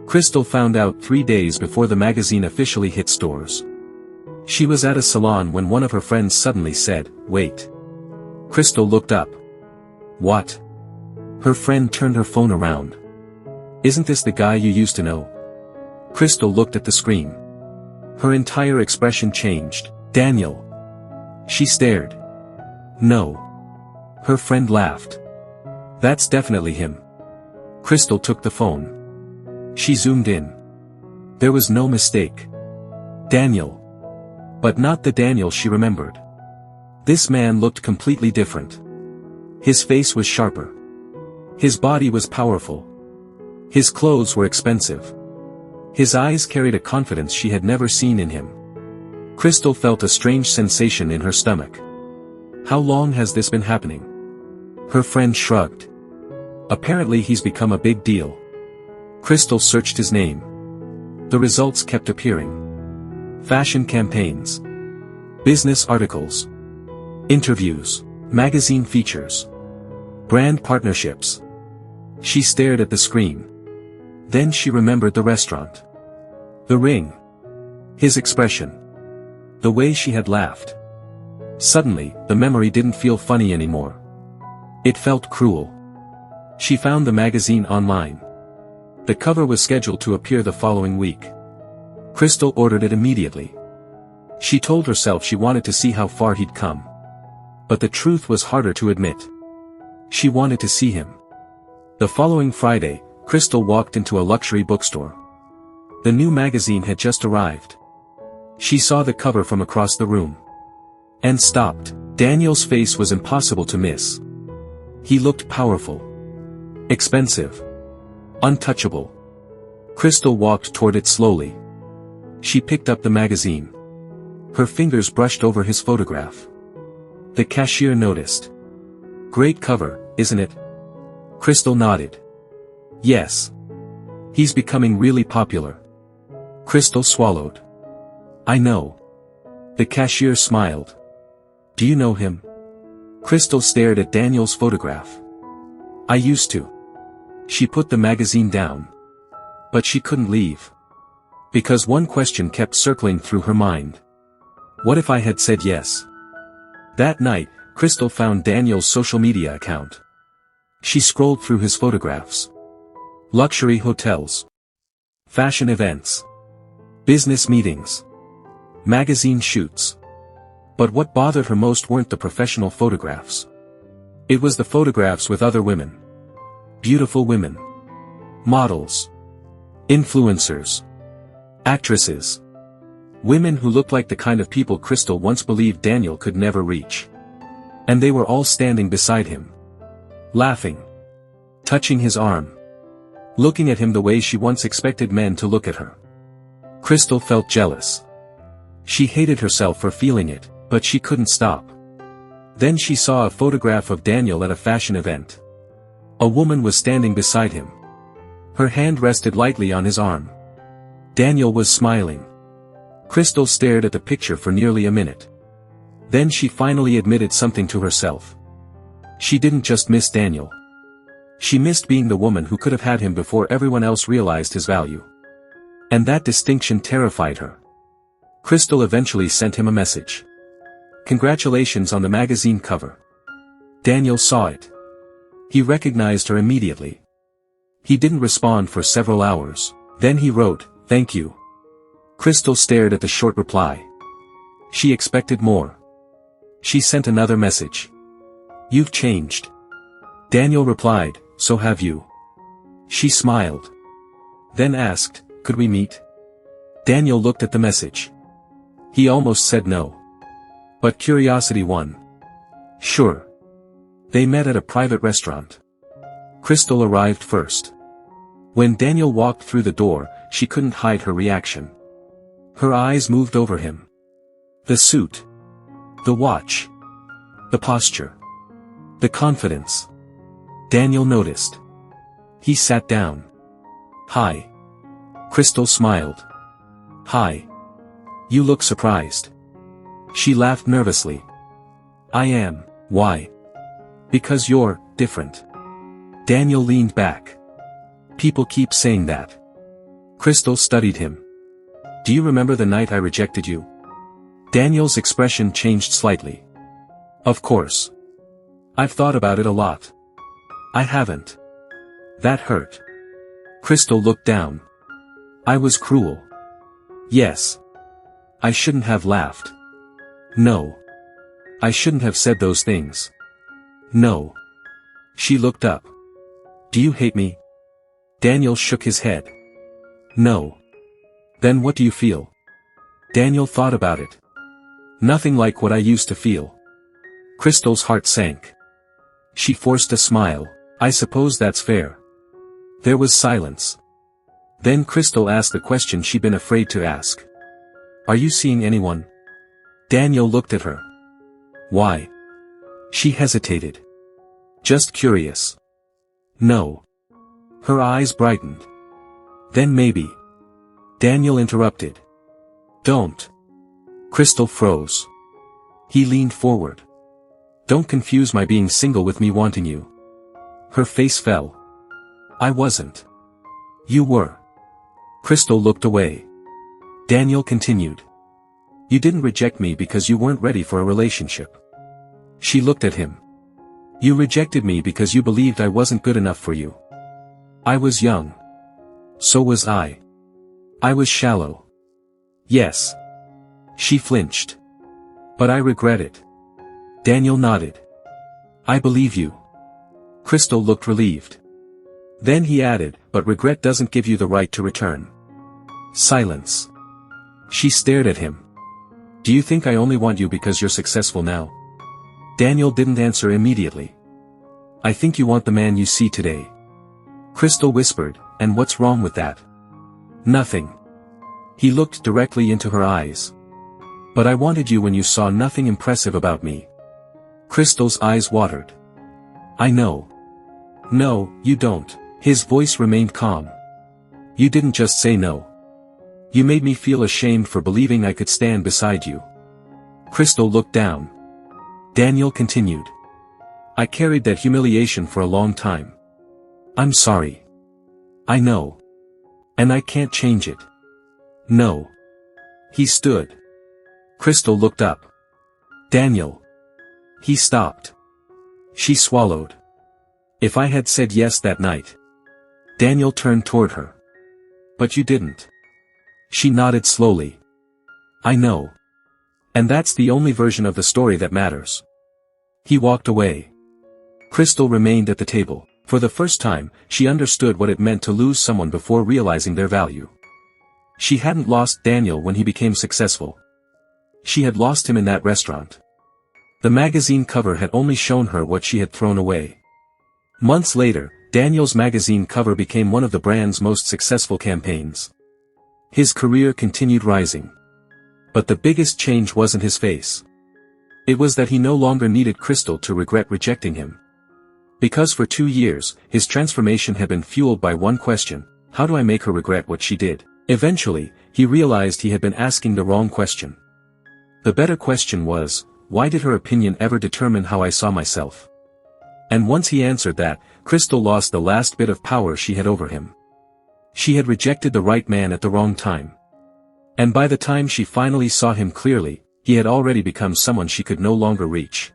Crystal found out 3 days before the magazine officially hit stores. She was at a salon when one of her friends suddenly said, "Wait." Crystal looked up. "What?" Her friend turned her phone around. "Isn't this the guy you used to know?" Crystal looked at the screen. Her entire expression changed. "Daniel." She stared. "No." Her friend laughed. "That's definitely him." Crystal took the phone. She zoomed in. There was no mistake. Daniel. But not the Daniel she remembered. This man looked completely different. His face was sharper. His body was powerful. His clothes were expensive. His eyes carried a confidence she had never seen in him. Crystal felt a strange sensation in her stomach. How long has this been happening? Her friend shrugged. Apparently he's become a big deal. Crystal searched his name. The results kept appearing. Fashion campaigns. Business articles. Interviews. Magazine features. Brand partnerships. She stared at the screen. Then she remembered the restaurant. The ring. His expression. The way she had laughed. Suddenly, the memory didn't feel funny anymore. It felt cruel. She found the magazine online. The cover was scheduled to appear the following week. Crystal ordered it immediately. She told herself she wanted to see how far he'd come. But the truth was harder to admit. She wanted to see him. The following Friday, Crystal walked into a luxury bookstore. The new magazine had just arrived. She saw the cover from across the room. And stopped. Daniel's face was impossible to miss. He looked powerful. Expensive. Untouchable. Crystal walked toward it slowly. She picked up the magazine. Her fingers brushed over his photograph. The cashier noticed. "Great cover, isn't it?" Crystal nodded. "Yes. He's becoming really popular." Crystal swallowed. "I know." The cashier smiled. "Do you know him?" Crystal stared at Daniel's photograph. "I used to." She put the magazine down. But she couldn't leave. Because one question kept circling through her mind. What if I had said yes? That night, Crystal found Daniel's social media account. She scrolled through his photographs. Luxury hotels. Fashion events. Business meetings. Magazine shoots. But what bothered her most weren't the professional photographs. It was the photographs with other women. Beautiful women. Models. Influencers. Actresses. Women who looked like the kind of people Crystal once believed Daniel could never reach. And they were all standing beside him. Laughing. Touching his arm. Looking at him the way she once expected men to look at her. Crystal felt jealous. She hated herself for feeling it, but she couldn't stop. Then she saw a photograph of Daniel at a fashion event. A woman was standing beside him. Her hand rested lightly on his arm. Daniel was smiling. Crystal stared at the picture for nearly a minute. Then she finally admitted something to herself. She didn't just miss Daniel. She missed being the woman who could have had him before everyone else realized his value. And that distinction terrified her. Crystal eventually sent him a message. "Congratulations on the magazine cover." Daniel saw it. He recognized her immediately. He didn't respond for several hours. Then he wrote, "Thank you." Crystal stared at the short reply. She expected more. She sent another message. "You've changed." Daniel replied, "So have you." She smiled. Then asked, "Could we meet?" Daniel looked at the message. He almost said no. But curiosity won. "Sure." They met at a private restaurant. Crystal arrived first. When Daniel walked through the door, she couldn't hide her reaction. Her eyes moved over him. The suit. The watch. The posture. The confidence. Daniel noticed. He sat down. "Hi." Crystal smiled. "Hi. You look surprised." She laughed nervously. "I am. Why?" "Because you're different." Daniel leaned back. "People keep saying that." Crystal studied him. Do you remember the night I rejected you? Daniel's expression changed slightly. Of course. I've thought about it a lot. I haven't. That hurt. Crystal looked down. I was cruel. Yes. I shouldn't have laughed. No. I shouldn't have said those things. No. She looked up. Do you hate me? Daniel shook his head. No. Then what do you feel? Daniel thought about it. Nothing like what I used to feel. Crystal's heart sank. She forced a smile. I suppose that's fair. There was silence. Then Crystal asked the question she'd been afraid to ask. Are you seeing anyone? Daniel looked at her. Why? She hesitated. Just curious. No. Her eyes brightened. Then maybe. Daniel interrupted. Don't. Crystal froze. He leaned forward. Don't confuse my being single with me wanting you. Her face fell. I wasn't. You were. Crystal looked away. Daniel continued. You didn't reject me because you weren't ready for a relationship. She looked at him. You rejected me because you believed I wasn't good enough for you. I was young. So was I. I was shallow. Yes. She flinched. But I regret it. Daniel nodded. I believe you. Crystal looked relieved. Then he added, but regret doesn't give you the right to return. Silence. She stared at him. Do you think I only want you because you're successful now? Daniel didn't answer immediately. I think you want the man you see today. Crystal whispered, and what's wrong with that? Nothing. He looked directly into her eyes. But I wanted you when you saw nothing impressive about me. Crystal's eyes watered. I know. No, you don't. His voice remained calm. You didn't just say no. You made me feel ashamed for believing I could stand beside you. Crystal looked down. Daniel continued. I carried that humiliation for a long time. I'm sorry. I know. And I can't change it. No. He stood. Crystal looked up. Daniel. He stopped. She swallowed. If I had said yes that night. Daniel turned toward her. But you didn't. She nodded slowly. I know. And that's the only version of the story that matters. He walked away. Crystal remained at the table. For the first time, she understood what it meant to lose someone before realizing their value. She hadn't lost Daniel when he became successful. She had lost him in that restaurant. The magazine cover had only shown her what she had thrown away. Months later, Daniel's magazine cover became one of the brand's most successful campaigns. His career continued rising. But the biggest change wasn't his face. It was that he no longer needed Crystal to regret rejecting him. Because for 2 years, his transformation had been fueled by one question: how do I make her regret what she did? Eventually, he realized he had been asking the wrong question. The better question was, why did her opinion ever determine how I saw myself? And once he answered that, Crystal lost the last bit of power she had over him. She had rejected the right man at the wrong time. And by the time she finally saw him clearly, he had already become someone she could no longer reach.